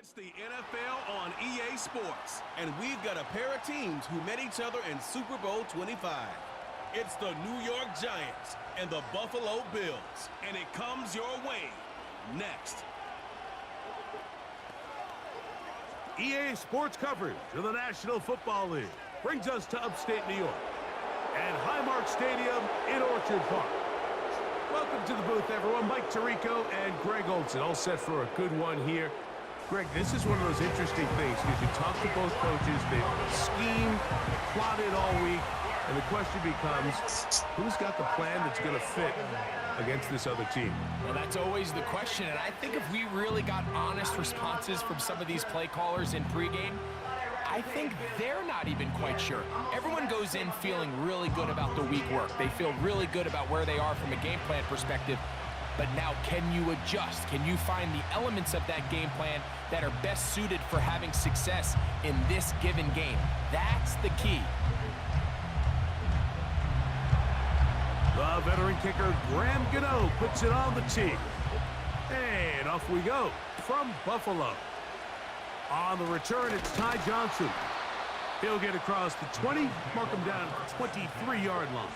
It's the NFL on EA Sports, and we've got a pair of teams who met each other in Super Bowl 25. It's the New York Giants and the Buffalo Bills, and it comes your way next. EA Sports coverage of the National Football League brings us to upstate New York and Highmark Stadium in Orchard Park. Welcome to the booth, everyone. Mike Tirico and Greg Olson, all set for a good one here. Greg, this is one of those interesting things because you talk to both coaches, they've schemed, plotted all week, and the question becomes, who's got the plan that's going to fit against this other team? Well, that's always the question, and I think if we really got honest responses from some of these play callers in pregame, I think they're not even quite sure. Everyone goes in feeling really good about the week work. They feel really good about where they are from a game plan perspective. But now, can you adjust? Can you find the elements of that game plan that are best suited for having success in this given game? That's the key. The veteran kicker, Graham Gano, puts it on the tee. And off we go from Buffalo. On the return, it's Ty Johnson. He'll get across the 20, mark him down at the 23-yard line.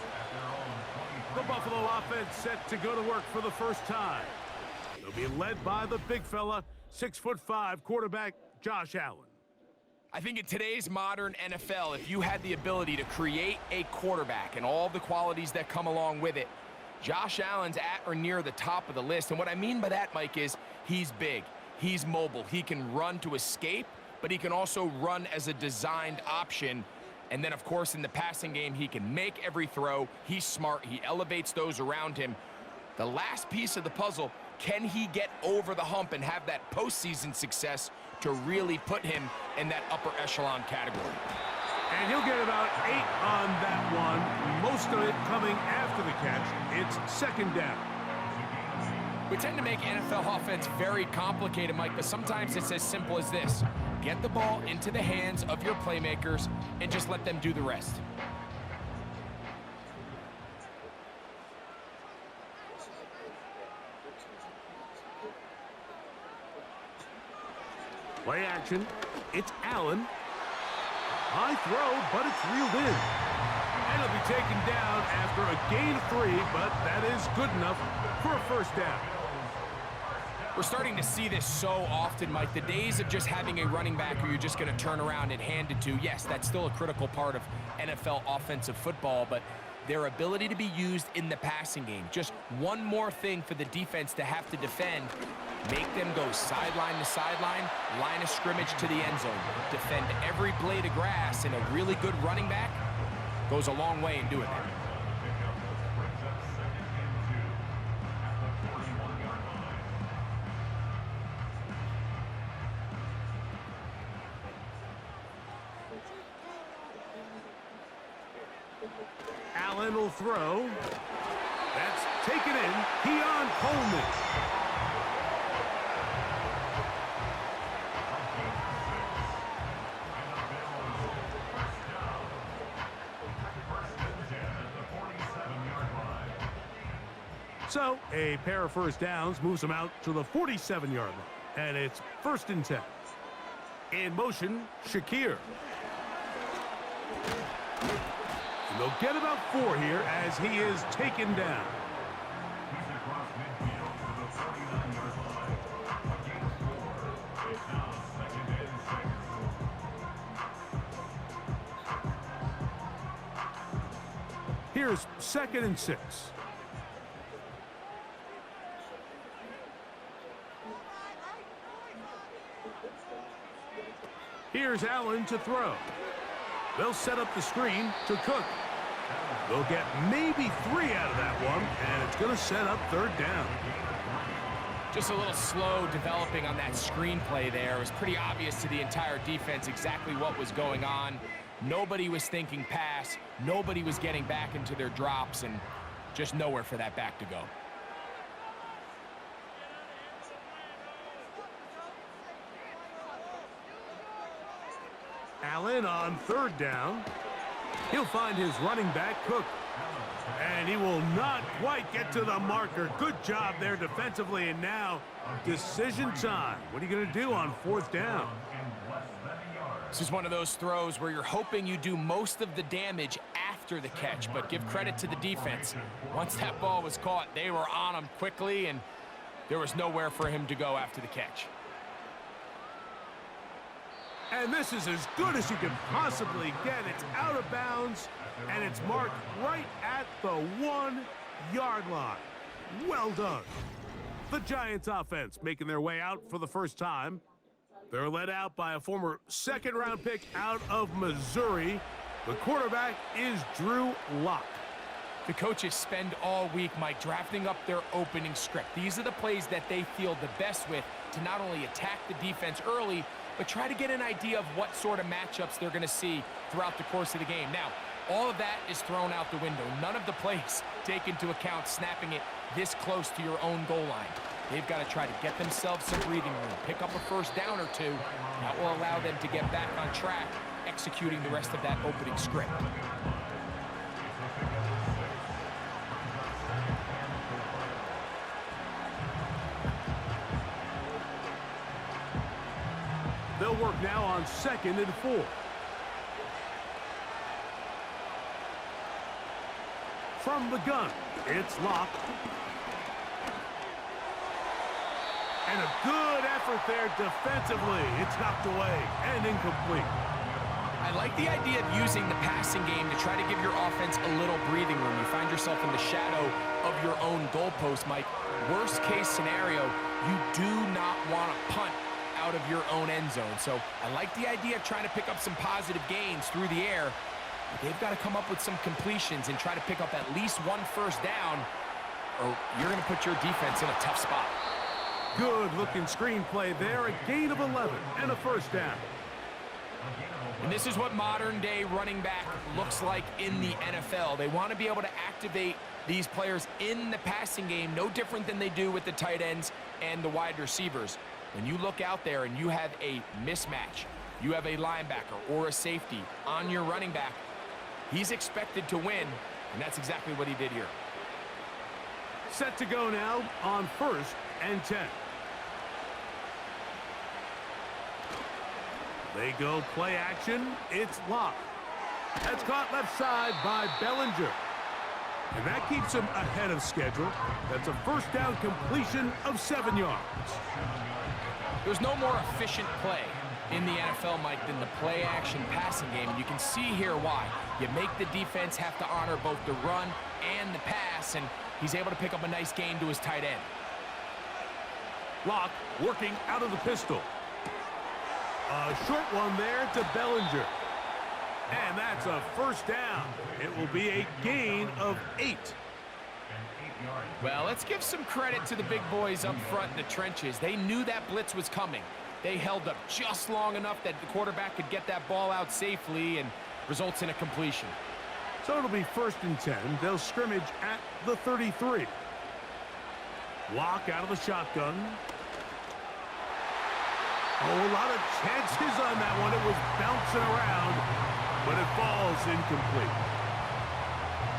The Buffalo offense set to go to work for the first time. They'll be led by the big fella, 6'5" quarterback Josh Allen. I think in today's modern NFL, if you had the ability to create a quarterback and all the qualities that come along with it, Josh Allen's at or near the top of the list. And what I mean by that, Mike, is he's big, he's mobile, he can run to escape, but he can also run as a designed option. And then, of course, in the passing game, he can make every throw. He's smart. He elevates those around him. The last piece of the puzzle, can he get over the hump and have that postseason success to really put him in that upper echelon category? And he'll get about 8 on that one, most of it coming after the catch. It's second down. We tend to make NFL offense very complicated, Mike, but sometimes it's as simple as this. Get the ball into the hands of your playmakers and just let them do the rest. Play action. It's Allen. High throw, but it's reeled in. And it'll be taken down after a gain of 3, but that is good enough for a first down. We're starting to see this so often, Mike. The days of just having a running back who you're just going to turn around and hand it to, yes, that's still a critical part of NFL offensive football, but their ability to be used in the passing game, just one more thing for the defense to have to defend, make them go sideline to sideline, line of scrimmage to the end zone, defend every blade of grass, and a really good running back goes a long way in doing that. Allen will throw. That's taken in. Keon Coleman. So, a pair of first downs moves them out to the 47-yard line. And it's 1st and 10. In motion, Shakir. And they'll get about 4 here as he is taken down. Here's 2nd and 6. Here's Allen to throw. They'll set up the screen to Cook. They'll get maybe 3 out of that one, and it's going to set up 3rd down. Just a little slow developing on that screenplay there. It was pretty obvious to the entire defense exactly what was going on. Nobody was thinking pass. Nobody was getting back into their drops, and just nowhere for that back to go. Allen on 3rd down. He'll find his running back, Cook. And he will not quite get to the marker. Good job there defensively. And now, decision time. What are you going to do on 4th down? This is one of those throws where you're hoping you do most of the damage after the catch, but give credit to the defense. Once that ball was caught, they were on him quickly, and there was nowhere for him to go after the catch. And this is as good as you can possibly get. It's out of bounds, and it's marked right at the 1-yard line. Well done. The Giants offense making their way out for the first time. They're led out by a former 2nd-round pick out of Missouri. The quarterback is Drew Lock. The coaches spend all week, Mike, drafting up their opening script. These are the plays that they feel the best with to not only attack the defense early, but try to get an idea of what sort of matchups they're going to see throughout the course of the game. Now, all of that is thrown out the window. None of the plays take into account snapping it this close to your own goal line. They've got to try to get themselves some breathing room, pick up a 1st down or 2. That will allow them to get back on track, executing the rest of that opening script. They'll work now on 2nd and 4. From the gun, it's Lock. And a good effort there defensively. It's knocked away and incomplete. I like the idea of using the passing game to try to give your offense a little breathing room. You find yourself in the shadow of your own goalpost, Mike. Worst case scenario, you do not want to punt out of your own end zone. So I like the idea of trying to pick up some positive gains through the air. But they've got to come up with some completions and try to pick up at least 1 1st down, or you're going to put your defense in a tough spot. Good looking screenplay there. A gain of 11 and a 1st down. And this is what modern day running back looks like in the NFL. They want to be able to activate these players in the passing game, no different than they do with the tight ends and the wide receivers. When you look out there and you have a mismatch, you have a linebacker or a safety on your running back, he's expected to win, and that's exactly what he did here. Set to go now on 1st and 10. They go play action. It's Lock. That's caught left side by Bellinger. And that keeps him ahead of schedule. That's a 1st down completion of 7 yards. There's no more efficient play in the NFL, Mike, than the play-action passing game. And you can see here why. You make the defense have to honor both the run and the pass, and he's able to pick up a nice gain to his tight end. Lock working out of the pistol. A short one there to Bellinger. And that's a 1st down. It will be a gain of 8. Well, let's give some credit to the big boys up front in the trenches. They knew that blitz was coming. They held up just long enough that the quarterback could get that ball out safely, and results in a completion. So it'll be 1st and 10. They'll scrimmage at the 33. Lock out of the shotgun. Oh, a lot of chances on that one. It was bouncing around, but it falls incomplete.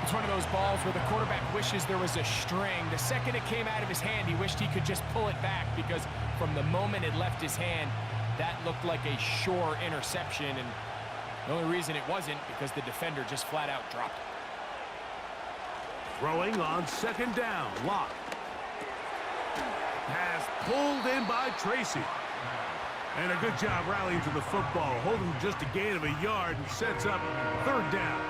It's one of those balls where the quarterback wishes there was a string. The second it came out of his hand, he wished he could just pull it back, because from the moment it left his hand, that looked like a sure interception, and the only reason it wasn't because the defender just flat out dropped it. Throwing on 2nd down, Lock. Pass pulled in by Tracy. And a good job rallying to the football, holding just a gain of a yard, and sets up 3rd down.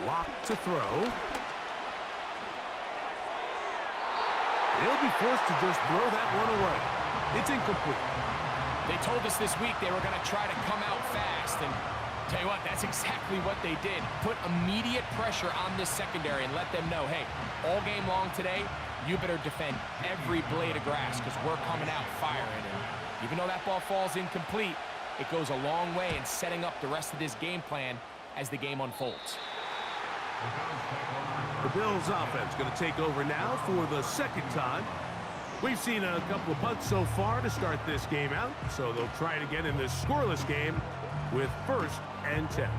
Lock to throw. He'll be forced to just throw that one away. It's incomplete. They told us this week they were going to try to come out fast, and tell you what, that's exactly what they did. Put immediate pressure on this secondary and let them know, hey, all game long today, you better defend every blade of grass, because we're coming out firing. And even though that ball falls incomplete, it goes a long way in setting up the rest of this game plan as the game unfolds. The Bills offense going to take over now for the second time. We've seen a couple of punts so far to start this game out, so they'll try it again in this scoreless game with 1st and 10.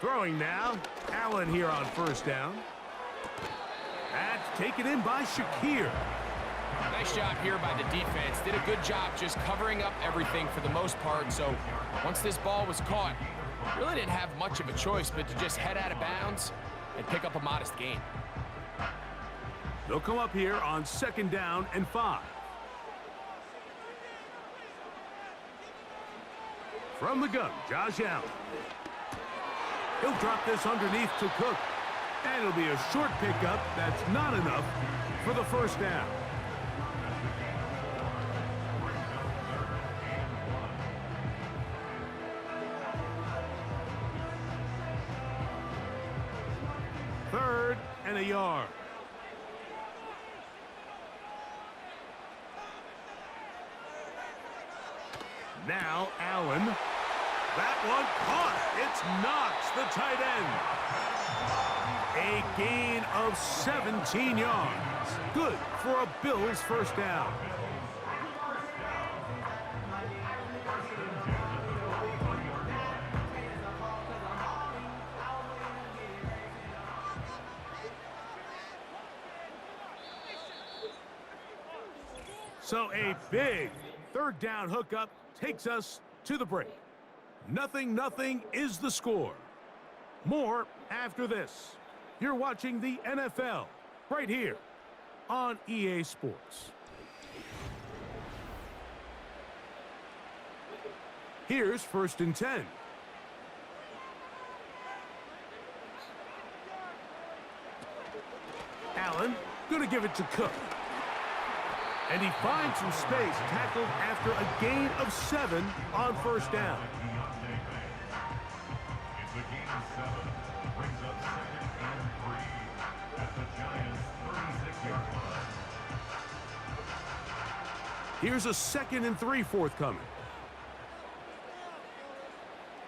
Throwing now, Allen here on 1st down. That's taken in by Shakir. Nice job here by the defense. Did a good job just covering up everything for the most part. So once this ball was caught, really didn't have much of a choice but to just head out of bounds and pick up a modest gain. They'll come up here on 2nd down and 5. From the gun, Josh Allen. He'll drop this underneath to Cook. And it'll be a short pickup that's not enough for the 1st down. Third and a yard. Now Allen. That one caught. It's Knox, the tight end. A gain of 17 yards. Good for a Bills 1st down. So a big 3rd down hookup takes us to the break. 0-0 is the score. More after this. You're watching the NFL right here on EA Sports. Here's 1st and 10. Allen going to give it to Cook. And he finds some space, tackled after a gain of 7 on 1st down. Here's a 2nd and 3 forthcoming.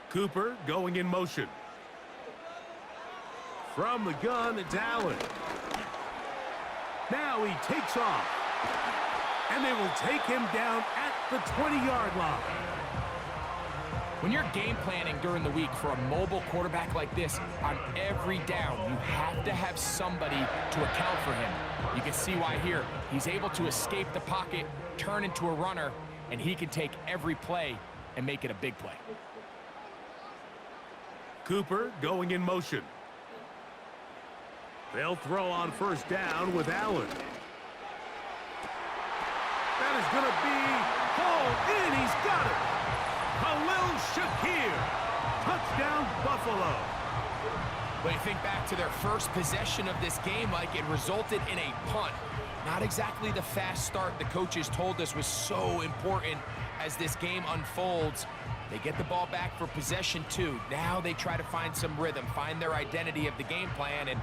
Cooper going in motion. From the gun, it's Allen. Now he takes off. And they will take him down at the 20-yard line. When you're game planning during the week for a mobile quarterback like this, on every down, you have to have somebody to account for him. You can see why here. He's able to escape the pocket, turn into a runner, and he can take every play and make it a big play. Cooper going in motion. They'll throw on 1st down with Allen. That is going to be hauled in. He's got it. Khalil Shakir. Touchdown, Buffalo. When you think back to their first possession of this game, Mike, it resulted in a punt. Not exactly the fast start the coaches told us was so important as this game unfolds. They get the ball back for possession 2. Now they try to find some rhythm, find their identity of the game plan, and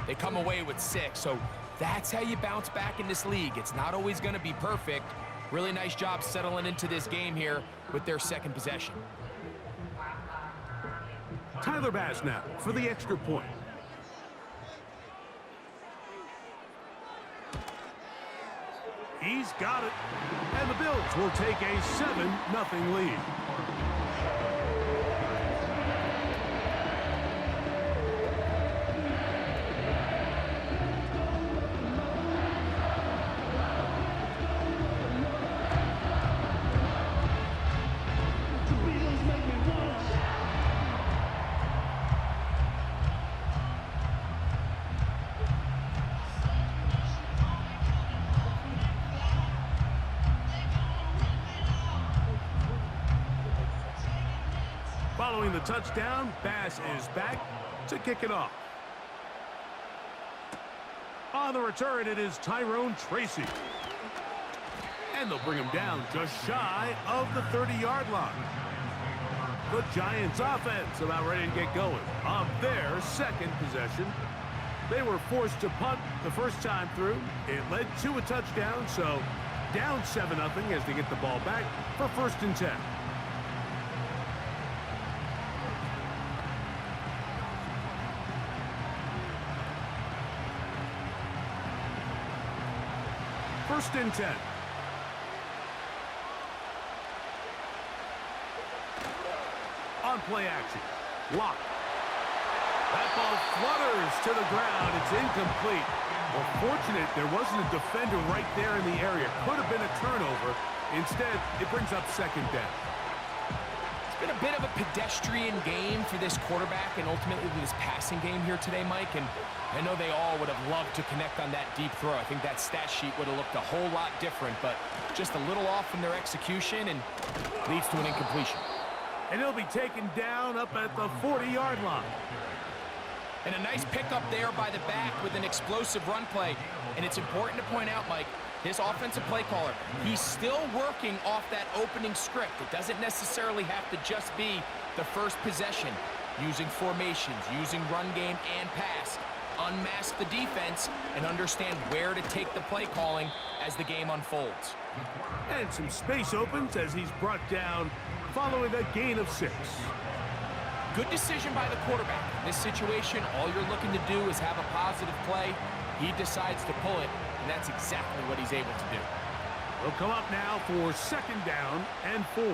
they come away with 6. So that's how you bounce back in this league. It's not always going to be perfect. Really nice job settling into this game here with their 2nd possession. Tyler Bass now for the extra point. He's got it. And the Bills will take a 7-0 lead. Following the touchdown, Bass is back to kick it off. On the return, it is Tyrone Tracy. And they'll bring him down just shy of the 30-yard line. The Giants offense about ready to get going on their second possession. They were forced to punt the first time through. It led to a touchdown, so down 7-0 as they get the ball back for 1st and 10. First and 10. On play action. Lock. That ball flutters to the ground. It's incomplete. Well, fortunate there wasn't a defender right there in the area. Could have been a turnover. Instead, it brings up 2nd down. It's been a bit of a pedestrian game for this quarterback and ultimately this passing game here today, Mike. And I know they all would have loved to connect on that deep throw. I think that stat sheet would have looked a whole lot different, but just a little off in their execution and leads to an incompletion. And he'll be taken down up at the 40-yard line. And a nice pickup there by the back with an explosive run play. And it's important to point out, Mike, his offensive play caller, he's still working off that opening script. It doesn't necessarily have to just be the first possession. Using formations, using run game and pass. Unmask the defense and understand where to take the play calling as the game unfolds. And some space opens as he's brought down following a gain of 6. Good decision by the quarterback. In this situation, all you're looking to do is have a positive play. He decides to pull it, and that's exactly what he's able to do. They'll come up now for 2nd down and 4.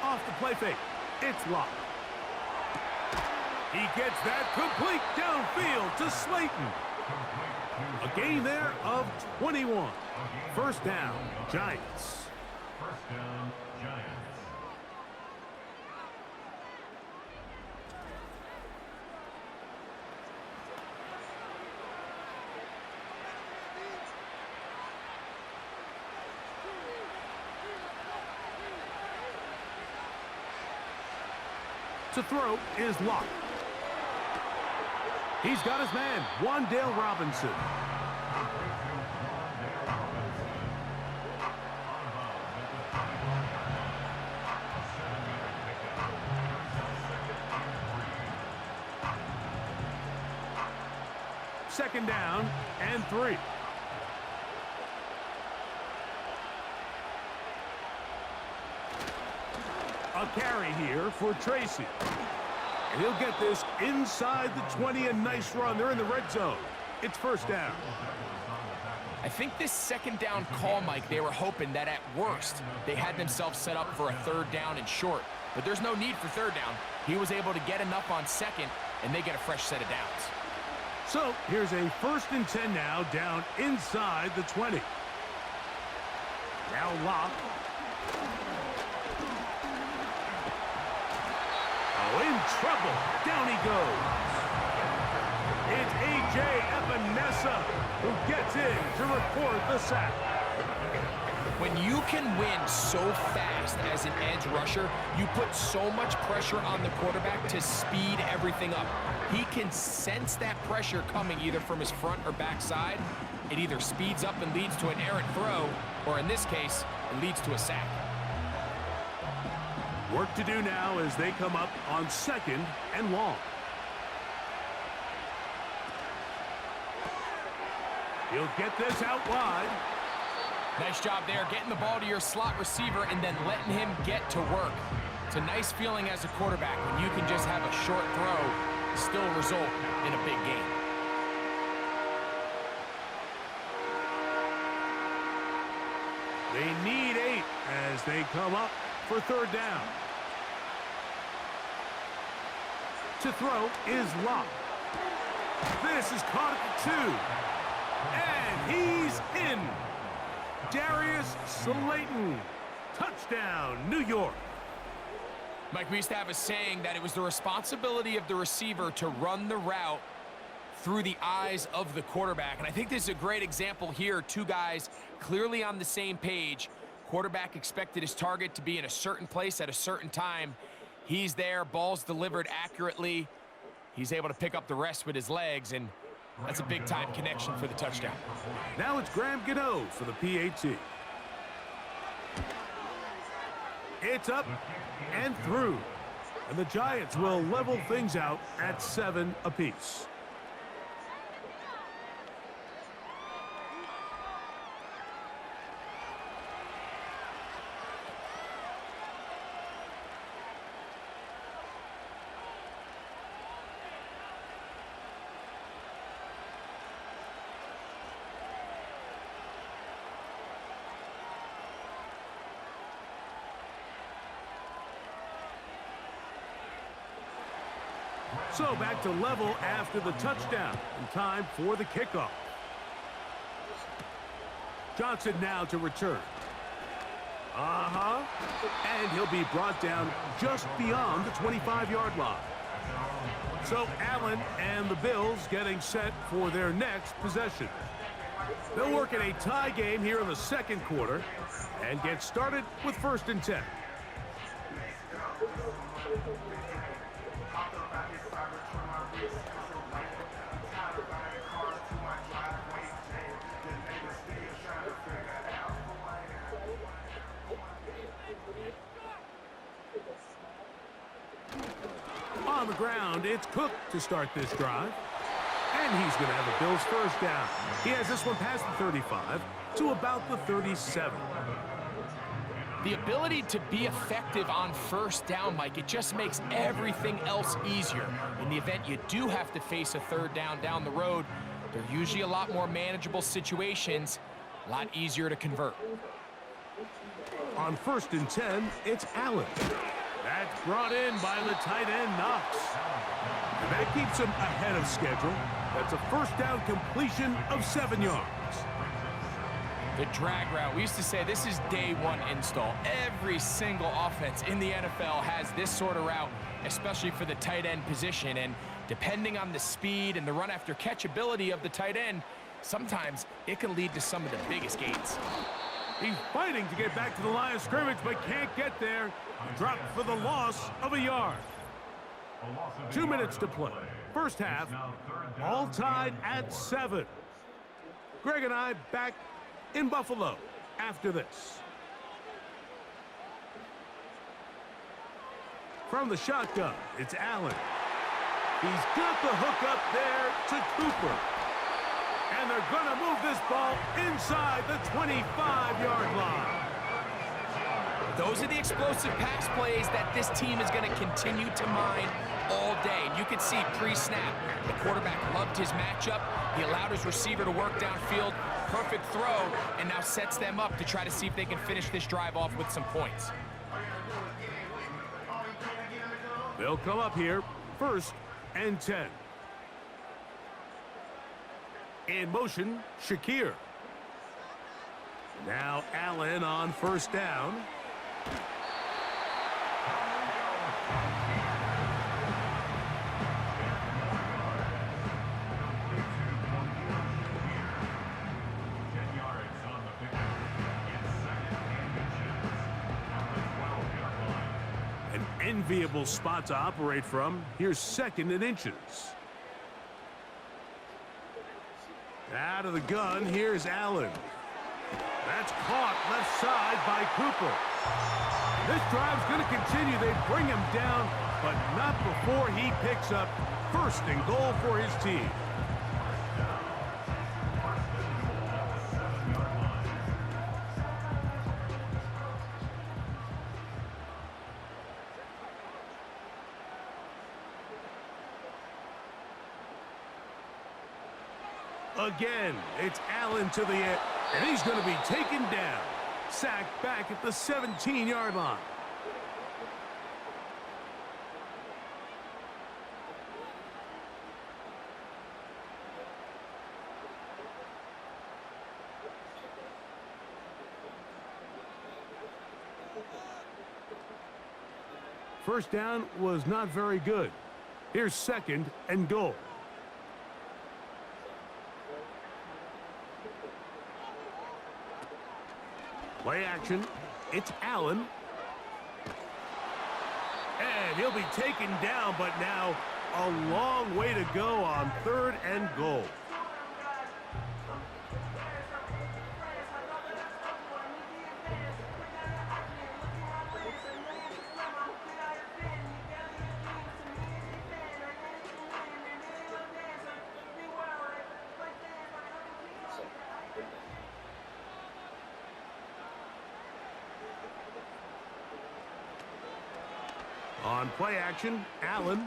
Off the play fake. It's locked. He gets that complete downfield to Slayton. A gain there of 21. 1st down, Giants. 1st down, Giants. To throw is locked. He's got his man, Wan'Dale Robinson. Second down and 3. A carry here for Tracy. And he'll get this inside the 20. A nice run. They're in the red zone. It's 1st down. I think this 2nd down call, Mike, they were hoping that at worst they had themselves set up for a 3rd down and short. But there's no need for 3rd down. He was able to get enough on 2nd, and they get a fresh set of downs. So here's a 1st and 10 now, down inside the 20. Now Locke. Oh, in trouble. Down he goes. It's A.J. Epinesa who gets in to record the sack. When you can win so fast as an edge rusher, you put so much pressure on the quarterback to speed everything up. He can sense that pressure coming either from his front or back side. It either speeds up and leads to an errant throw, or in this case, it leads to a sack. Work to do now as they come up on 2nd and long. He'll get this out wide. Nice job there, getting the ball to your slot receiver and then letting him get to work. It's a nice feeling as a quarterback when you can just have a short throw, still result in a big game. They need 8 as they come up for 3rd down. To throw is Locke. This is caught at the 2. And he's in. Darius Slayton. Touchdown, New York. Mike, we used to have a saying that it was the responsibility of the receiver to run the route through the eyes of the quarterback. And I think this is a great example here. Two guys clearly on the same page. Quarterback expected his target to be in a certain place at a certain time. He's there, ball's delivered accurately. He's able to pick up the rest with his legs, and that's a big-time connection for the touchdown. Now it's Graham Gano for the PAT. It's up and through. And the Giants will level things out at 7 apiece. So back to level after the touchdown, and time for the kickoff. Johnson now to return. And he'll be brought down just beyond the 25-yard line. So Allen and the Bills getting set for their next possession. They'll work in a tie game here in the second quarter and get started with 1st and 10. On the ground, it's Cook to start this drive. And he's going to have the Bills' first down. He has this one past the 35 to about the 37. The ability to be effective on 1st down, Mike, it just makes everything else easier. In the event you do have to face a 3rd down the road, they're usually a lot more manageable situations, a lot easier to convert. On 1st and 10, it's Allen. That's brought in by the tight end, Knox. And that keeps him ahead of schedule. That's a 1st down completion of 7 yards. The drag route, we used to say this is day 1 install. Every single offense in the NFL has this sort of route, especially for the tight end position. And depending on the speed and the run after catch ability of the tight end, sometimes it can lead to some of the biggest gains. He's fighting to get back to the line of scrimmage, but can't get there. Dropped for the loss of a yard. 2 minutes to play. First half, all tied at 7. Greg and I back in Buffalo after this. From the shotgun, it's Allen. He's got the hook up there to Cooper. And they're going to move this ball inside the 25-yard line. Those are the explosive pass plays that this team is going to continue to mine all day. And you can see pre-snap, the quarterback loved his matchup. He allowed his receiver to work downfield. Perfect throw, and now sets them up to try to see if they can finish this drive off with some points. They'll come up here, 1st and 10. In motion, Shakir. Now Allen on 1st down. An enviable spot to operate from. Here's 2nd and inches. Out of the gun, here's Allen. That's caught left side by Cooper. This drive's going to continue. They bring him down, but not before he picks up 1st and goal for his team. Again, it's Allen to the end, and he's going to be taken down. Sacked back at the 17-yard line. First down was not very good. Here's 2nd and goal. Play action. It's Allen. And he'll be taken down, but now a long way to go on 3rd and goal. On play action, Allen.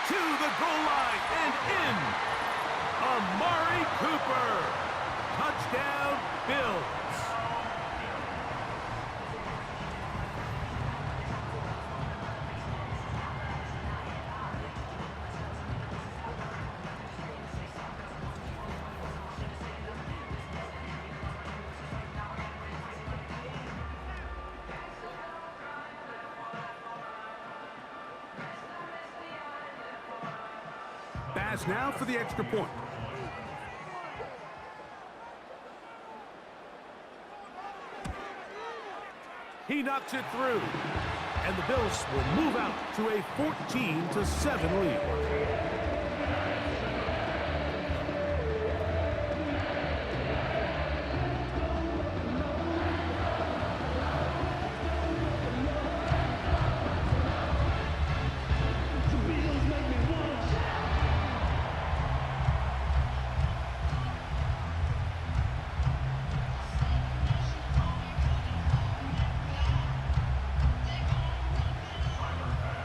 To the goal line and in. Amari Cooper. Touchdown, Bills. Pass now for the extra point. He knocks it through. And the Bills will move out to a 14-7 lead.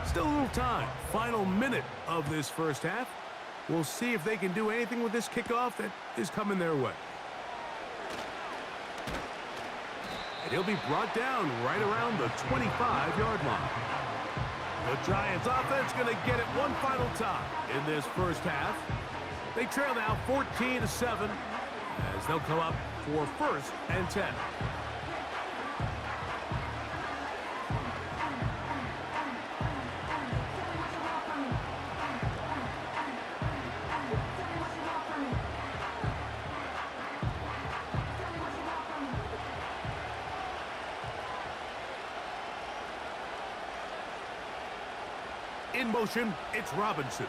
Still a little time. Final minute of this first half. We'll see if they can do anything with this kickoff that is coming their way. And he'll be brought down right around the 25-yard line. The Giants offense going to get it one final time in this first half. They trail now 14-7 as they'll come up for 1st and 10. In motion, it's Robinson.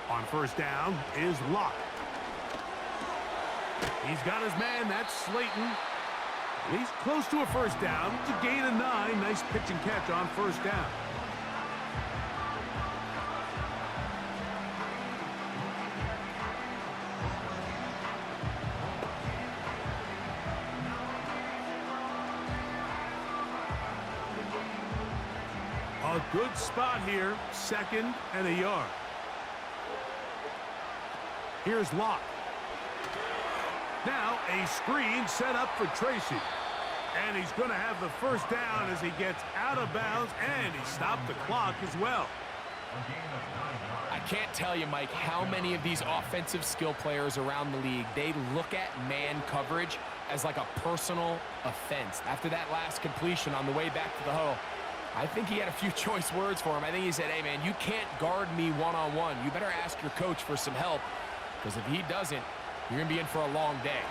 On 1st down is Locke. He's got his man, that's Slayton. He's close to a 1st down. It's a gain of 9. Nice pitch and catch on 1st down. A good spot here, 2nd and a yard. Here's Locke. Now a screen set up for Tracy. And he's going to have the 1st down as he gets out of bounds, and he stopped the clock as well. I can't tell you, Mike, how many of these offensive skill players around the league, they look at man coverage as like a personal offense. After that last completion on the way back to the huddle, I think he had a few choice words for him. I think he said, hey, man, you can't guard me one-on-one. You better ask your coach for some help, because if he doesn't, you're going to be in for a long day.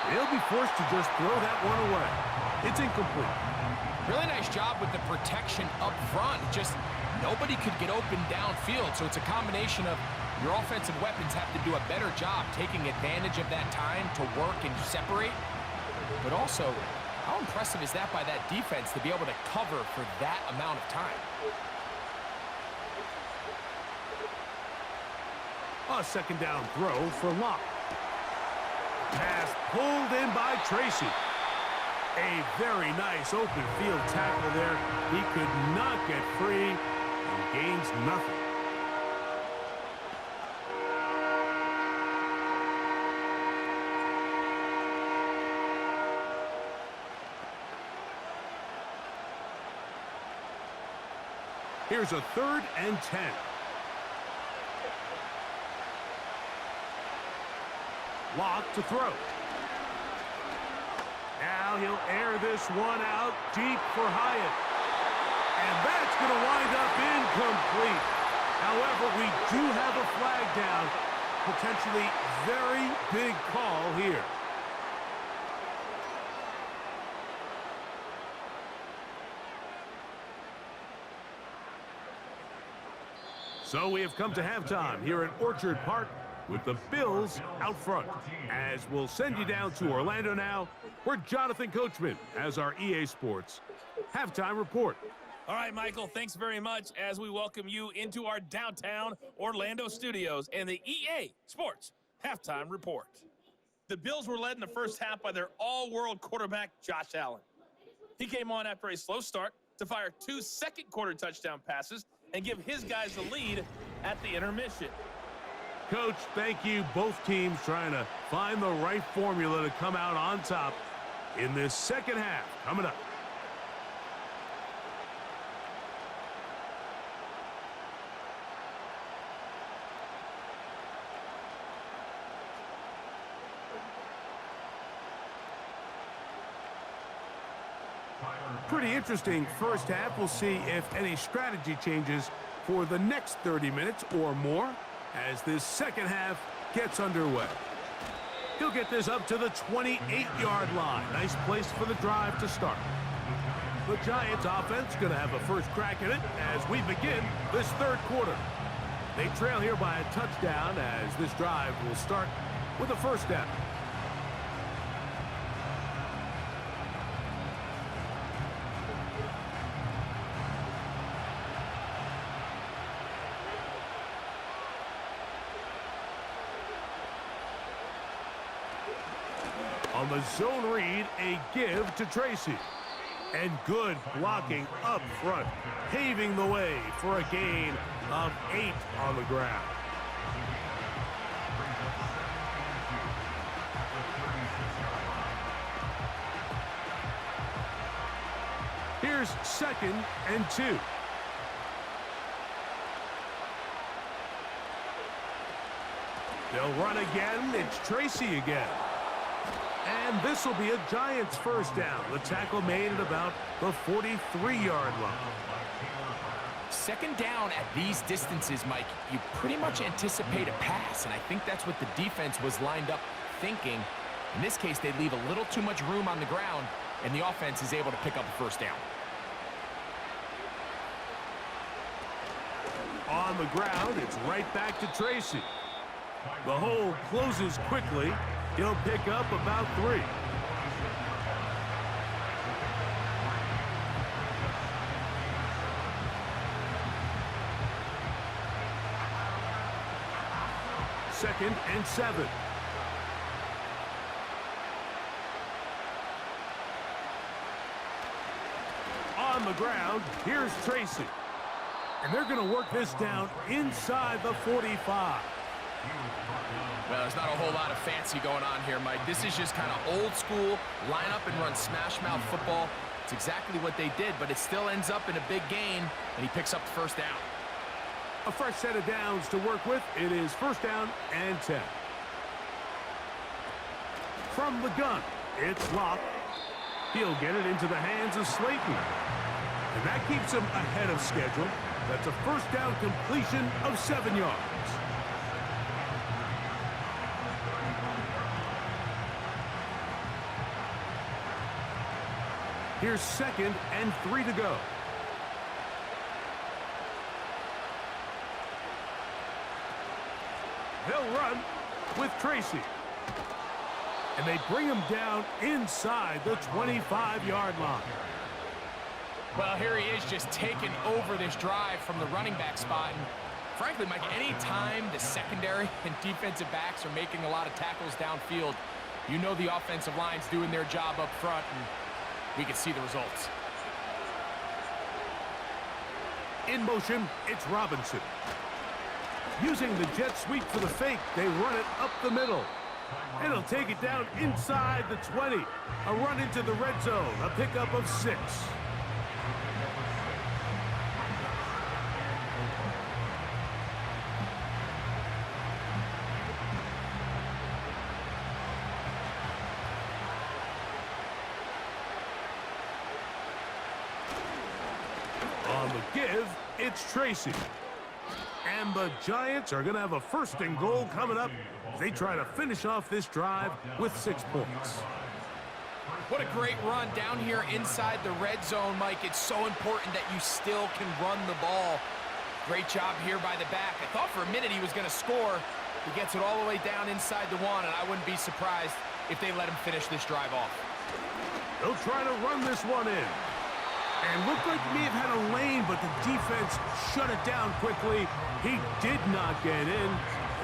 He'll be forced to just throw that one away. It's incomplete. Really nice job with the protection up front. Just nobody could get open downfield, so it's a combination of your offensive weapons have to do a better job taking advantage of that time to work and separate. But also, how impressive is that by that defense to be able to cover for that amount of time? A 2nd down throw for Locke. Pass pulled in by Tracy. A very nice open field tackle there. He could not get free and gains nothing. Here's a 3rd and 10. Locke to throw. Now he'll air this one out deep for Hyatt. And that's going to wind up incomplete. However, we do have a flag down. Potentially very big call here. So we have come to halftime here at Orchard Park with the Bills out front. As we'll send you down to Orlando now, where Jonathan Coachman has our EA Sports halftime report. All right, Michael, thanks very much as we welcome you into our downtown Orlando studios and the EA Sports Halftime Report. The Bills were led in the first half by their all-world quarterback, Josh Allen. He came on after a slow start to fire 2 second-quarter touchdown passes and give his guys the lead at the intermission. Coach, thank you. Both teams trying to find the right formula to come out on top in this second half. Coming up. Pretty interesting first half. We'll see if any strategy changes for the next 30 minutes or more as this second half gets underway. He'll get this up to the 28-yard line. Nice place for the drive to start. The Giants offense going to have a first crack at it as we begin this third quarter. They trail here by a touchdown as this drive will start with a first down. On the zone read, a give to Tracy. And good blocking up front, paving the way for a gain of 8 on the ground. Here's 2nd and 2. They'll run again. It's Tracy again. And this will be a Giants first down. The tackle made at about the 43-yard line. Second down at these distances, Mike, you pretty much anticipate a pass, and I think that's what the defense was lined up thinking. In this case, they leave a little too much room on the ground, and the offense is able to pick up a first down. On the ground, it's right back to Tracy. The hole closes quickly. He'll pick up about 3. Second and 7. On the ground, here's Tracy. And they're going to work this down inside the 45. Well, there's not a whole lot of fancy going on here, Mike. This is just kind of old school, line up and run smash mouth football. It's exactly what they did, but it still ends up in a big gain, and he picks up the first down. A fresh set of downs to work with. It is first down and 10. From the gun, it's Locke. He'll get it into the hands of Slayton. And that keeps him ahead of schedule. That's a first down completion of 7 yards. Here's 2nd and 3 to go. They'll run with Tracy. And they bring him down inside the 25-yard line. Well, here he is just taking over this drive from the running back spot. And frankly, Mike, any time the secondary and defensive backs are making a lot of tackles downfield, you know the offensive line's doing their job up front, and we can see the results. In motion, it's Robinson. Using the jet sweep for the fake, they run it up the middle. And he'll take it down inside the 20. A run into the red zone, a pickup of 6. On the give, it's Tracy. And the Giants are going to have a first and goal coming up as they try to finish off this drive with 6 points. What a great run down here inside the red zone, Mike. It's so important that you still can run the ball. Great job here by the back. I thought for a minute he was going to score. He gets it all the way down inside the 1, and I wouldn't be surprised if they let him finish this drive off. They'll try to run this one in. And looked like he may have had a lane, but the defense shut it down quickly. He did not get in.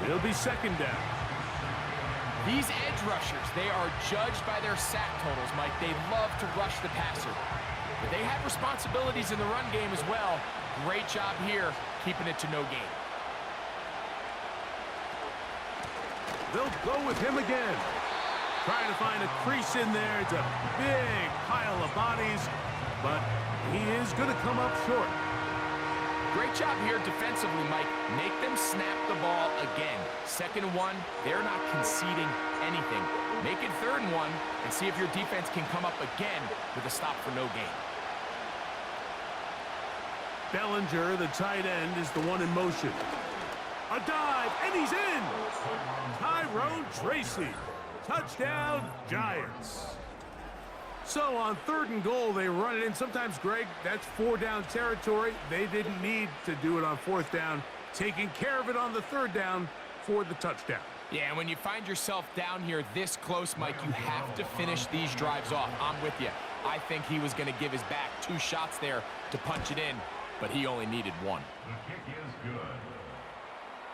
It'll be second down. These edge rushers, they are judged by their sack totals, Mike. They love to rush the passer. But they have responsibilities in the run game as well. Great job here, keeping it to no gain. They'll go with him again. Trying to find a crease in there. It's a big pile of bodies, but he is going to come up short. Great job here defensively, Mike. Make them snap the ball again. 2nd and 1, they're not conceding anything. Make it 3rd and 1 and see if your defense can come up again with a stop for no gain. Bellinger, the tight end, is the one in motion. A dive, and he's in! Tyrone Tracy. Touchdown, Giants. So on 3rd and goal, they run it in. Sometimes, Greg, that's 4-down territory. They didn't need to do it on 4th down. Taking care of it on the 3rd down for the touchdown. Yeah, and when you find yourself down here this close, Mike, you have to finish these drives off. I'm with you. I think he was going to give his back 2 shots there to punch it in, but he only needed 1. The kick is good.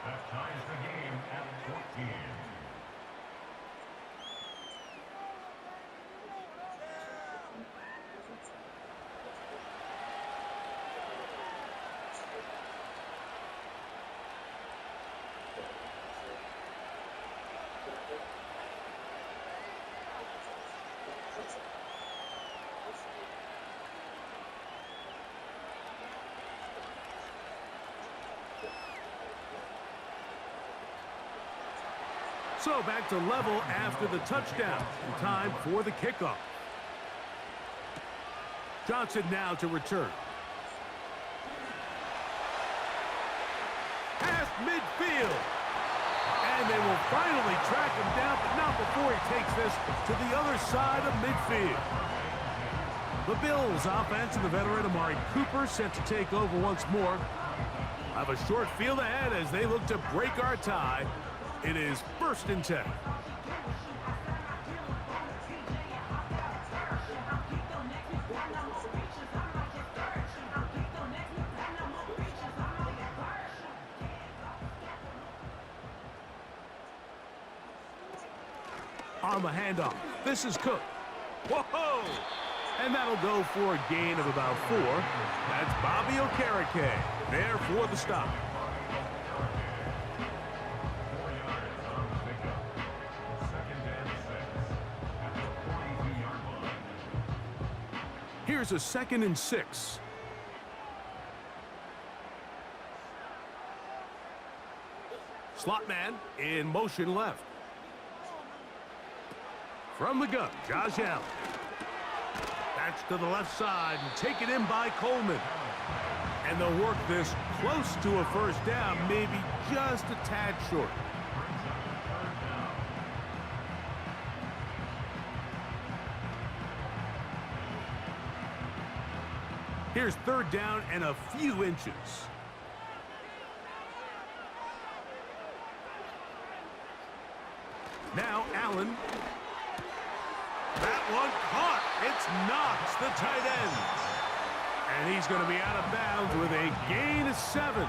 That ties the game at 14. So back to level after the touchdown. Time for the kickoff. Johnson now to return. Past midfield. And they will finally track him down, but not before he takes this to the other side of midfield. The Bills offense and the veteran Amari Cooper set to take over once more. Have a short field ahead as they look to break our tie. It is 1st and 10. On the handoff, this is Cook. Whoa! And that'll go for a gain of about 4. That's Bobby Okereke there for the stop. Here's a 2nd and 6. Slot man in motion left. From the gun, Josh Allen. That's to the left side and taken in by Coleman. And they'll work this close to a 1st down, maybe just a tad short. Here's 3rd down and a few inches. Now Allen. That one caught. It's Knox, the tight end. And he's going to be out of bounds with a gain of 7.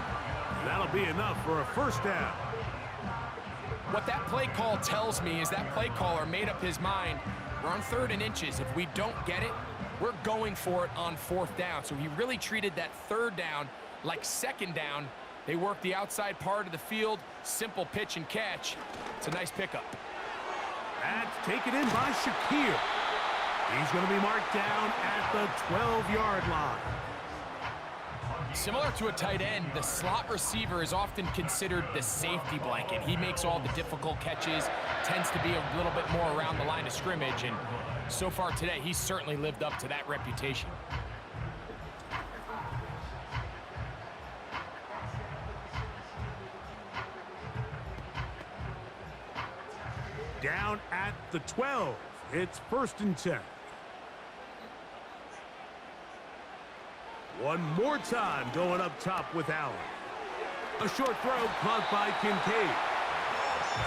That'll be enough for a 1st down. What that play call tells me is that play caller made up his mind. We're on 3rd and inches. If we don't get it, we're going for it on 4th down. So he really treated that 3rd down like 2nd down. They work the outside part of the field. Simple pitch and catch. It's a nice pickup. That's taken in by Shakir. He's going to be marked down at the 12-yard line. Similar to a tight end, the slot receiver is often considered the safety blanket. He makes all the difficult catches, tends to be a little bit more around the line of scrimmage, and so far today, he's certainly lived up to that reputation. Down at the 12. It's 1st and 10. One more time going up top with Allen. A short throw caught by Kincaid.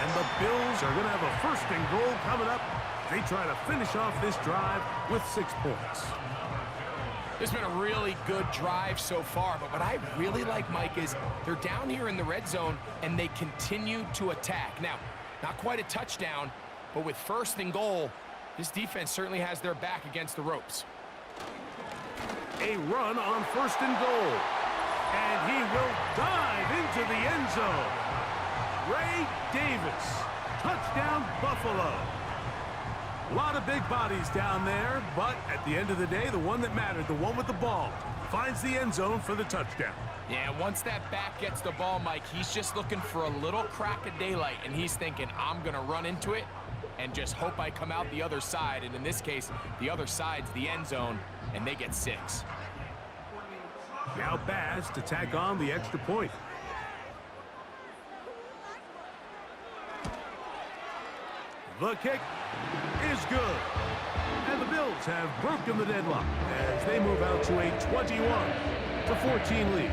And the Bills are going to have a 1st and goal coming up. They try to finish off this drive with 6 points. This has been a really good drive so far, but what I really like, Mike, is they're down here in the red zone, and they continue to attack. Now, not quite a touchdown, but with 1st and goal, this defense certainly has their back against the ropes. A run on 1st and goal. And he will dive into the end zone. Ray Davis. Touchdown, Buffalo. A lot of big bodies down there, but at the end of the day, the one that mattered, the one with the ball, finds the end zone for the touchdown. Yeah, once that back gets the ball, Mike, he's just looking for a little crack of daylight, and he's thinking, I'm going to run into it and just hope I come out the other side. And in this case, the other side's the end zone, and they get 6. Now Bass to tack on the extra point. The kick is good. And the Bills have broken the deadlock as they move out to a 21-14 lead.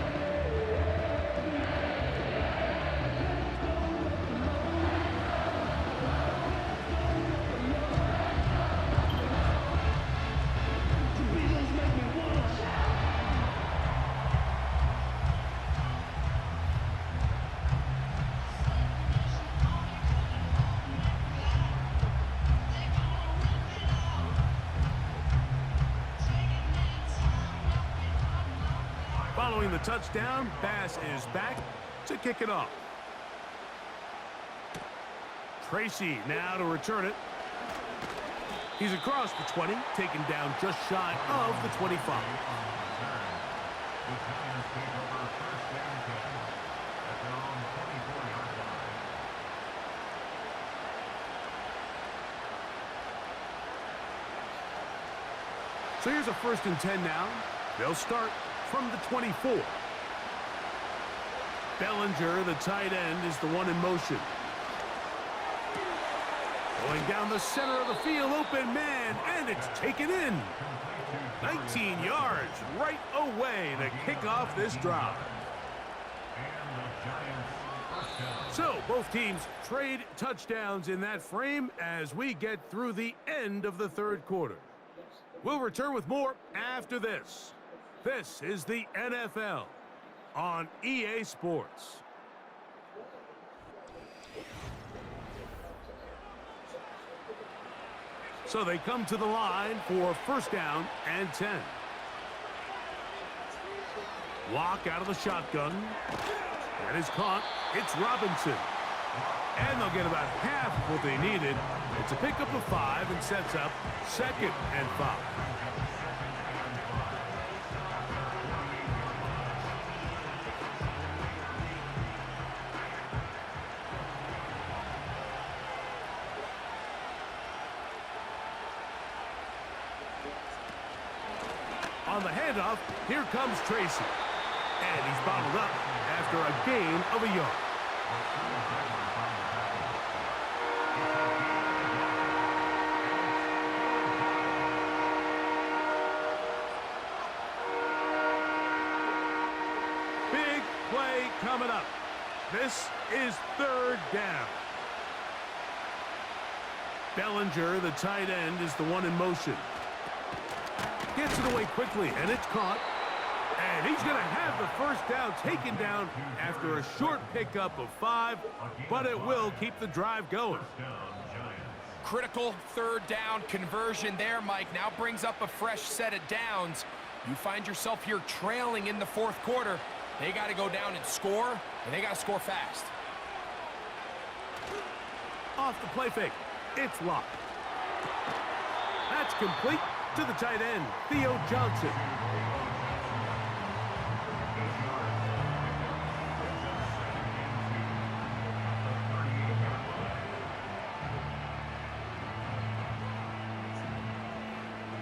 Following the touchdown, Bass is back to kick it off. Tracy now to return it. He's across the 20, taken down just shy of the 25. So here's a 1st and 10 now. They'll start from the 24. Bellinger, the tight end, is the one in motion. Going down the center of the field, open man, and it's taken in. 19 yards right away to kick off this drive. So both teams trade touchdowns in that frame as we get through the end of the 3rd quarter. We'll return with more after this. This is the NFL on EA Sports. So they come to the line for 1st down and 10. Lock out of the shotgun. That is caught. It's Robinson. And they'll get about half what they needed. It's a pickup of 5 and sets up 2nd and 5. On the handoff, here comes Tracy. And he's bottled up after a gain of a yard. Big play coming up. This is 3rd down. Bellinger, the tight end, is the one in motion. Gets it away quickly, and it's caught. And he's going to have the 1st down taken down after a short pickup of 5, but it will keep the drive going. Critical 3rd down conversion there, Mike. Now brings up a fresh set of downs. You find yourself here trailing in the 4th quarter. They got to go down and score, and they got to score fast. Off the play fake. It's locked. That's complete to the tight end, Theo Johnson.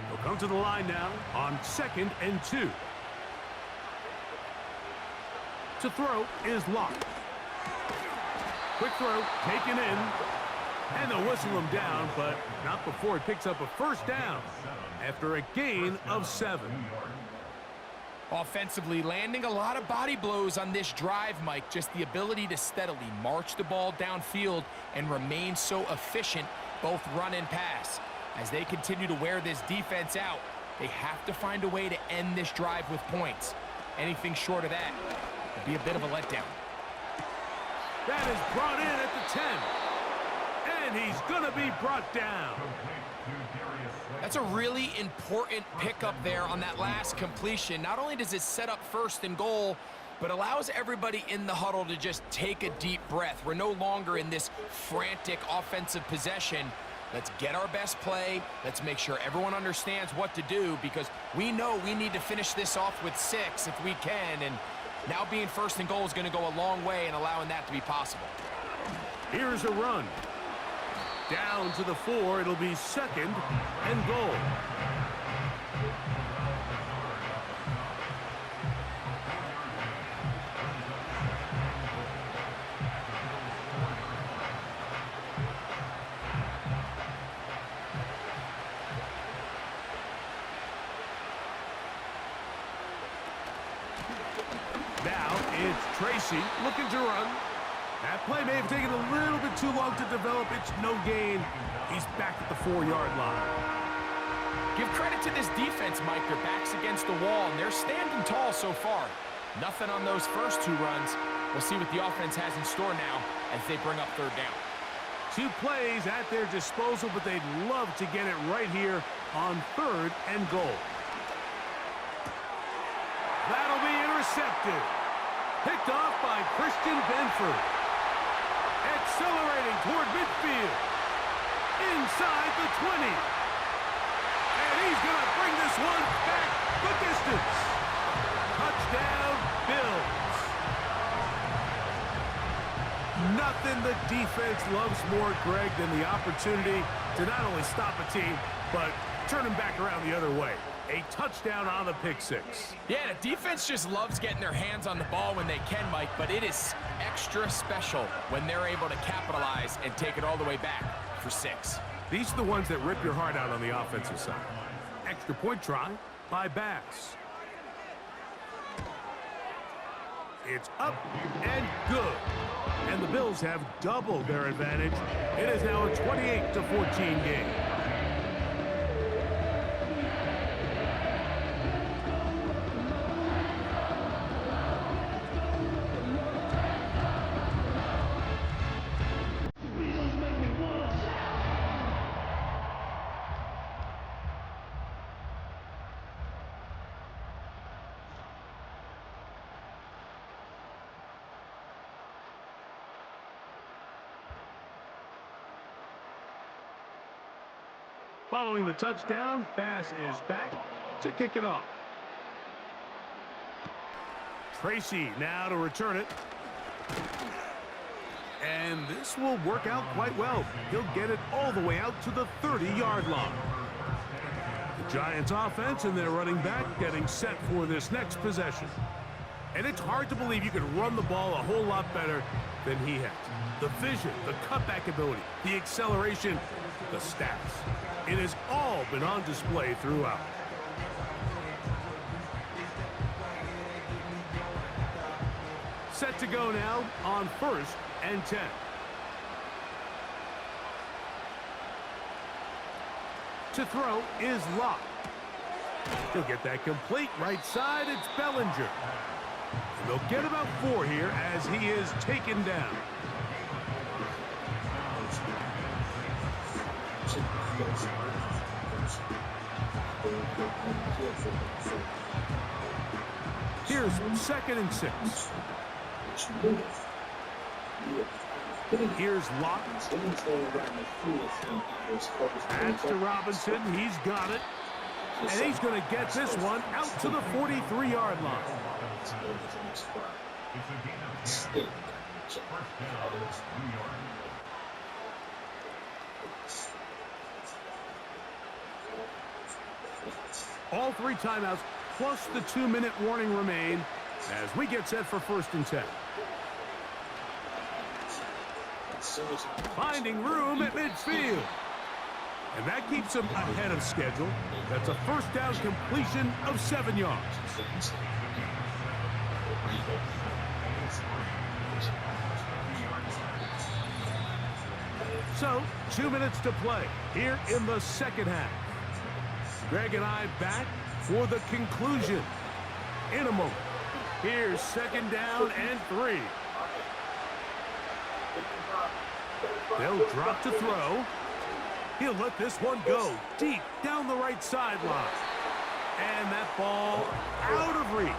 They'll come to the line now on 2nd and 2. To throw is locked. Quick throw, taken in. And they'll whistle him down, but not before he picks up a 1st down after a gain of 7. Offensively, landing a lot of body blows on this drive, Mike. Just the ability to steadily march the ball downfield and remain so efficient, both run and pass. As they continue to wear this defense out, They have to find a way to end this drive with points. Anything short of that would be a bit of a letdown. That is brought in at the 10. And he's going to be brought down. That's a really important pickup there on that last completion. Not only does it set up 1st and goal, but allows everybody in the huddle to just take a deep breath. We're no longer in this frantic offensive possession. Let's get our best play. Let's make sure everyone understands what to do, because we know we need to finish this off with 6 if we can. And now being 1st and goal is going to go a long way in allowing that to be possible. Here's a run. Down to the 4. It'll be 2nd and goal. Now it's Tracy looking to run. That play may have taken a little bit too long to develop. It's no gain. He's back at the 4-yard line. Give credit to this defense, Mike. Their back's against the wall, and they're standing tall so far. Nothing on those first 2 runs. We'll see what the offense has in store now as they bring up 3rd down. 2 plays at their disposal, but they'd love to get it right here on 3rd and goal. That'll be intercepted. Picked off by Christian Benford. Accelerating toward midfield. Inside the 20. And he's going to bring this one back the distance. Touchdown, Bills. Nothing the defense loves more, Greg, than the opportunity to not only stop a team, but turn them back around the other way. A touchdown on the pick 6. Yeah, the defense just loves getting their hands on the ball when they can, Mike, but it is extra special when they're able to capitalize and take it all the way back for 6. These are the ones that rip your heart out on the offensive side. Extra point try by Bass. It's up and good. And the Bills have doubled their advantage. It is now a 28-14 game. Following the touchdown, Bass is back to kick it off. Tracy now to return it. And this will work out quite well. He'll get it all the way out to the 30-yard line. The Giants offense and their running back getting set for this next possession. And it's hard to believe you can run the ball a whole lot better than he has. The vision, the cutback ability, the acceleration, the stats. It has all been on display throughout. Set to go now on 1st and 10. To throw is Locke. He'll get that complete right side. It's Bellinger. And they'll get about 4 here as he is taken down. Here's 2nd and 6. Here's Locke. That's to Robinson. He's got it. And he's going to get this one out to the 43-yard line. All 3 timeouts plus the 2-minute warning remain as we get set for 1st and 10. Finding room at midfield. And that keeps him ahead of schedule. That's a 1st down completion of 7 yards. So, 2 minutes to play here in the 2nd half. Greg and I back for the conclusion in a moment. Here's 2nd down and 3. They'll drop to throw. He'll let this one go deep down the right sideline. And that ball out of reach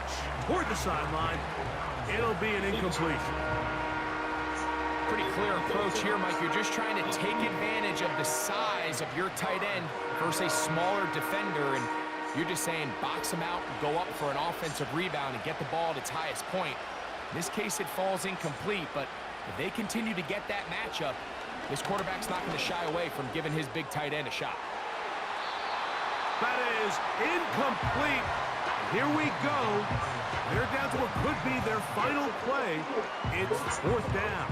toward the sideline. It'll be an incompletion. Pretty clear approach here, Mike. You're just trying to take advantage of the size of your tight end versus a smaller defender, and you're just saying box him out and go up for an offensive rebound and get the ball at its highest point. In this case, it falls incomplete, but if they continue to get that matchup, this quarterback's not going to shy away from giving his big tight end a shot. That is incomplete. Here we go. They're down to what could be their final play. It's 4th down.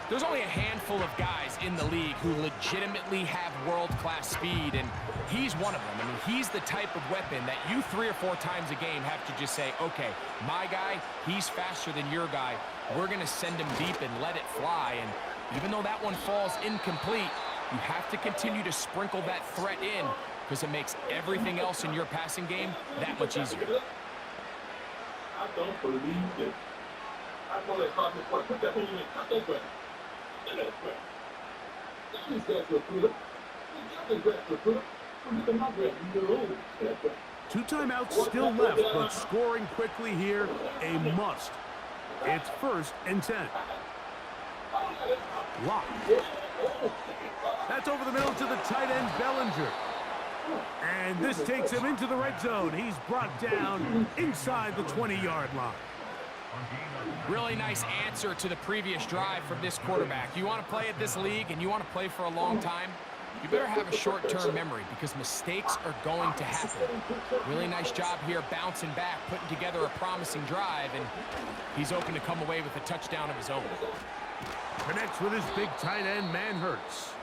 There's only a handful of guys in the league who legitimately have world-class speed, and he's one of them. I mean, he's the type of weapon that you 3 or 4 times a game have to just say, okay, my guy, he's faster than your guy. We're going to send him deep and let it fly. And even though that one falls incomplete, you have to continue to sprinkle that threat in because it makes everything else in your passing game that much easier. I don't believe it. I know that Carson Point put that whole unit. Cut that crap. Cut that crap. These guys were good. These guys were good. Look at my grab. You're old. That crap. 2 timeouts still left, but scoring quickly here, a must. It's 1st and 10. Lock. That's over the middle to the tight end, Bellinger. And this takes him into the red zone. He's brought down inside the 20-yard line. Really nice answer to the previous drive from this quarterback. You want to play at this league and you want to play for a long time, you better have a short-term memory because mistakes are going to happen. Really nice job here bouncing back, putting together a promising drive, and he's open to come away with a touchdown of his own. Connects with his big tight end, Manhertz.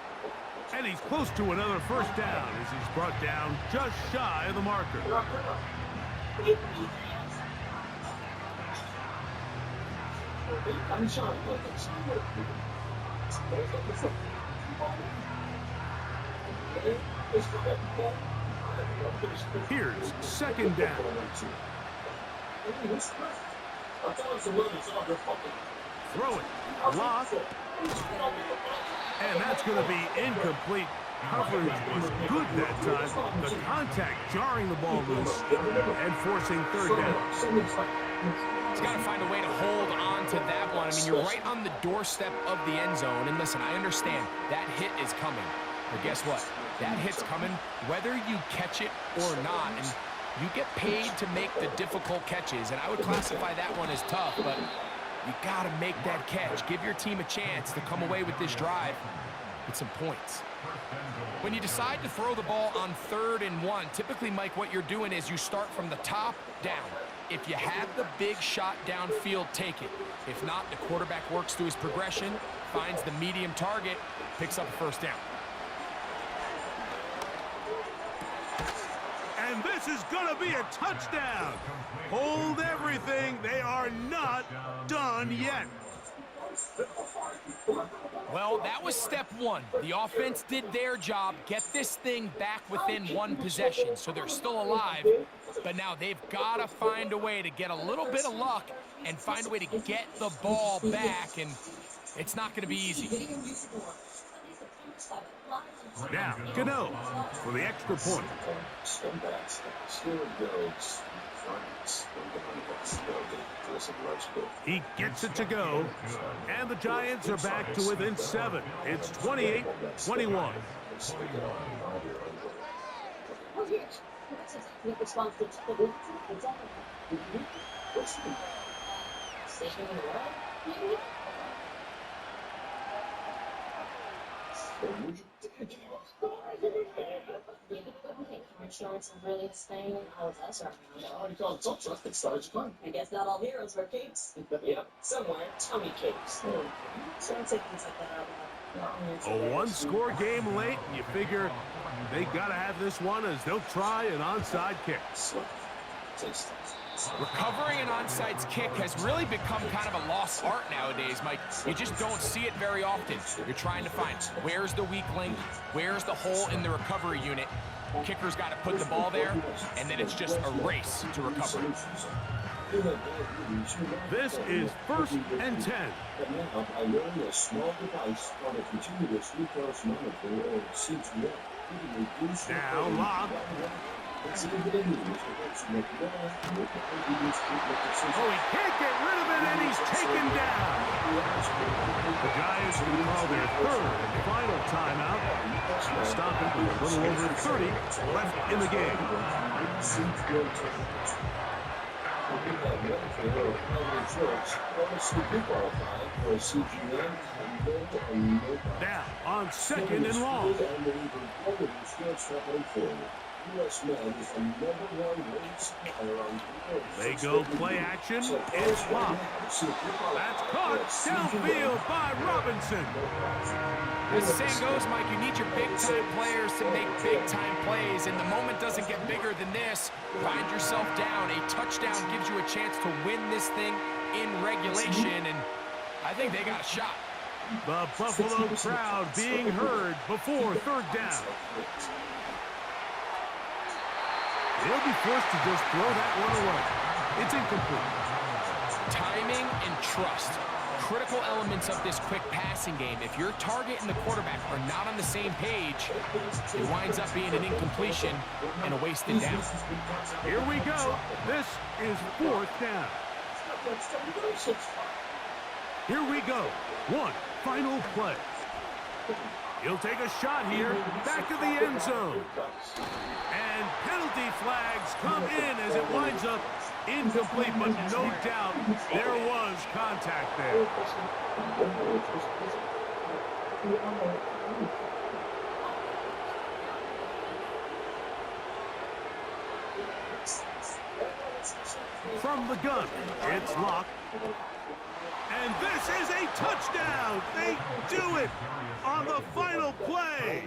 And he's close to another 1st down as he's brought down just shy of the marker. Here's 2nd down. Throw it. Lock. And that's going to be incomplete. Coverage was good that time. The contact jarring the ball loose and forcing 3rd down. He's got to find a way to hold on to that one. I mean, you're right on the doorstep of the end zone. And listen, I understand that hit is coming. But guess what? That hit's coming whether you catch it or not. And you get paid to make the difficult catches. And I would classify that one as tough, but you got to make that catch. Give your team a chance to come away with this drive with some points. When you decide to throw the ball on 3rd and 1, typically, Mike, what you're doing is you start from the top down. If you have the big shot downfield, take it. If not, the quarterback works through his progression, finds the medium target, picks up a 1st down. And this is going to be a touchdown. Hold everything. They are not done yet. Well, that was step 1. The offense did their job, get this thing back within 1 possession, so they're still alive. But now they've got to find a way to get a little bit of luck and find a way to get the ball back, and it's not going to be easy. Now, Gano for the extra point. He gets it to go, and the Giants are back to within 7. It's 28-21. Insurance is really staying. How is that starting? I already called the talk truck. It started fun. I guess not all heroes wear capes. Yeah, somewhere tummy capes. So I take things like that out. A 1-score game late, and you figure they got to have this one as they'll try an onside kick. Recovering an onside kick has really become kind of a lost art nowadays, Mike. You just don't see it very often. You're trying to find where's the weak link, where's the hole in the recovery unit. Kicker's got to put the ball there, and then it's just a race to recover. This is 1st and 10. I learned a small device called a continuous glucose monitor, or CGM. Now Locke. Oh, he can't get rid of it, and he's taken down. The Giants will call their 3rd and final timeout. Stop it with a little over 30 left in the game. Now on 2nd and long. They go play action. It's Locke. That's caught downfield by Robinson. As the saying goes, Mike, you need your big-time players to make big-time plays, and the moment doesn't get bigger than this. Find yourself down. A touchdown gives you a chance to win this thing in regulation, and I think they got a shot. The Buffalo crowd being heard before 3rd down. They'll be forced to just throw that one away. It's incomplete. Timing and trust. Critical elements of this quick passing game. If your target and the quarterback are not on the same page, it winds up being an incompletion and a wasted down. Here we go. This is 4th down. Here we go. One final play. He'll take a shot here, back of the end zone. And penalty flags come in as it winds up incomplete, but no doubt there was contact there. From the gun, it's Locke. And this is a touchdown. They do it on the final play.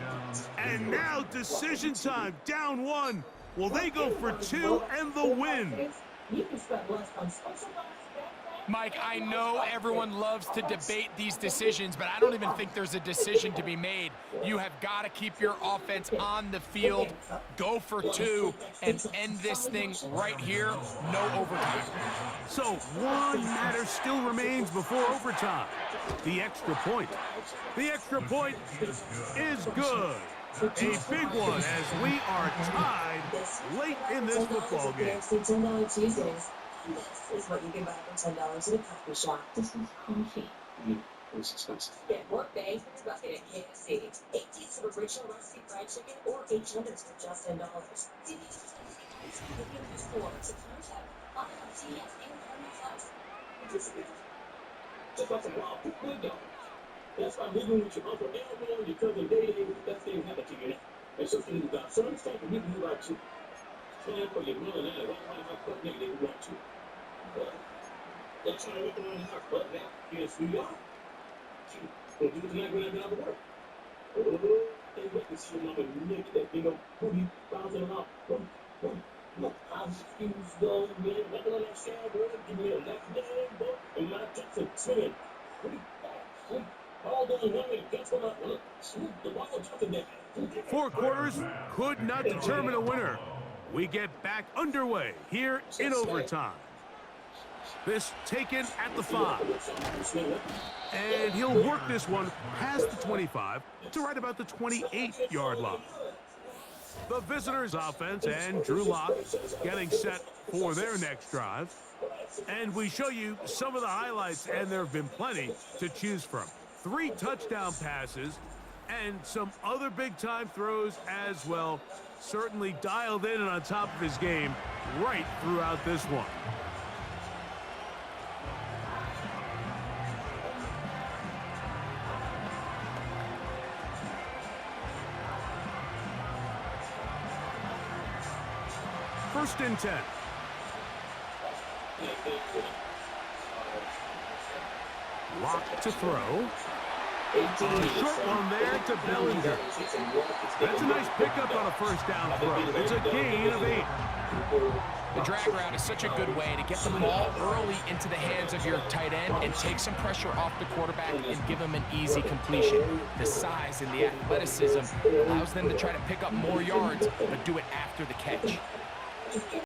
And now decision time, down 1. Will they go for 2 and the win? Mike, I know everyone loves to debate these decisions, but I don't even think there's a decision to be made. You have got to keep your offense on the field, go for 2, and end this thing right here, no overtime. So one matter still remains before overtime. The extra point. The extra point is good. A big one as we are tied late in this football game. This is what you can buy for $10 at a coffee shop. This is coffee. It's expensive. Get Workday for your bucket at KFC. 8 pieces of original recipe fried chicken or 8 tenders for just $10. See these before to contact on TS and Plus. Just like some wild people though. That's why living with your uncle Elmo and your cousin Dave, that thing happened to you. And so things got some stuff to give you about you. Stand for your mother and I don't want to fuck nigga they want to. But they're trying to work around the house, but now, yes, we are. Don't do tonight when I get out of work. Oh, they wait to see mama nigga that big old booty bouncing around. Look, I'm confused though, man. Nothing on that side, bro. Give me a left leg, bro. And my truck's a twin. All those women, guess what I look? The ball jumping there. 4 quarters could not determine a winner. We get back underway here in overtime. This taken at the 5. And he'll work this one past the 25 to right about the 28-yard line. The visitors' offense and Drew Lock getting set for their next drive. And we show you some of the highlights, and there have been plenty to choose from. 3 touchdown passes and some other big-time throws as well. Certainly dialed in and on top of his game right throughout this one. First and 10. Lock to throw. A short one there to Bellinger. That's a nice pickup on a first down throw. It's a gain of 8. The drag route is such a good way to get the ball early into the hands of your tight end and take some pressure off the quarterback and give him an easy completion. The size and the athleticism allows them to try to pick up more yards, but do it after the catch.